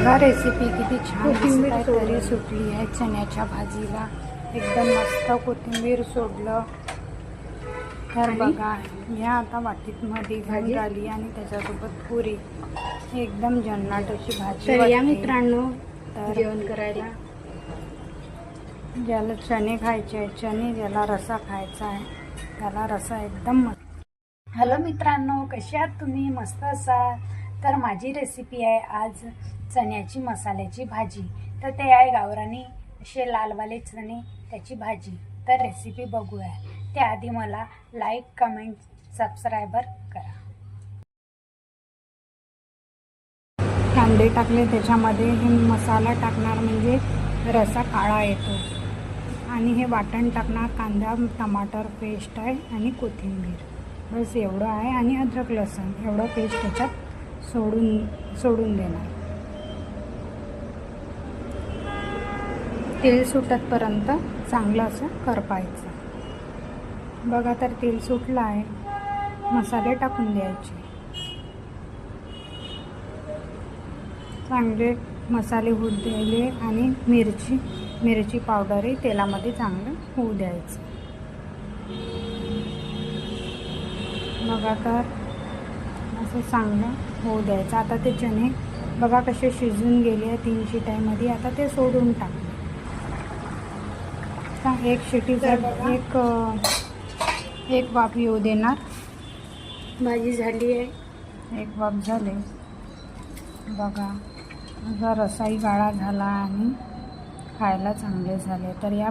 बघा रेसिपी किती छान दिसत आहे. तरी सुटली आहे चण्याच्या भाजीला. एकदम मस्त कोथिंबीर सोडलं तर बघा या आता वाटीत मध्ये घेऊन राहिली आणि त्याच्यासोबत पुरी. एकदम जन्नाट अशी भाजी. तर या मित्रांनो जेवण करायला. ज्याला चणे खायचे आहे चणे, ज्याला रसा खायचा आहे त्याला रसा एकदम मस्त. हॅलो मित्रांनो, कसे आहात तुम्ही? मस्त असाल तर माझी रेसिपी आहे आज चण्याची मसाल्याची भाजी. तर ते आहे गावरानी असे लालवाले चणे, त्याची भाजी. तर रेसिपी बघूया. त्याआधी मला लाईक, कमेंट, सबस्क्रायबर करा. कांदे टाकले त्याच्यामध्ये. हे मसाला टाकणार म्हणजे रसा काळा येतो. आणि हे वाटण टाकणार. कांदा, टमाटर पेस्ट आहे आणि कोथिंबीर, बस एवढं आहे. आणि अद्रक लसूण एवढं पेस्ट त्याच्यात सोडून देणार. तेल सुटतपर्यंत चांगलं असं करपायचं. बघा तर तेल सुटलं आहे. मसाले टाकून द्यायचे. चांगले मसाले होऊ द्यायले आणि मिरची पावडरही तेलामध्ये चांगलं होऊ द्यायचं. बघा तर असं चांगलं होऊ द्यायचं. आता ते चणे बघा कसे शिजून गेले 3 शिट्यांमध्ये. आता ते सोडून टाकले. एक शिटीचा एक वाफ येऊ देणार. भाजी झाली आहे. एक वाफ झाले. बघा माझा रसाही गाळा झाला आणि खायला चांगले झाले. तर या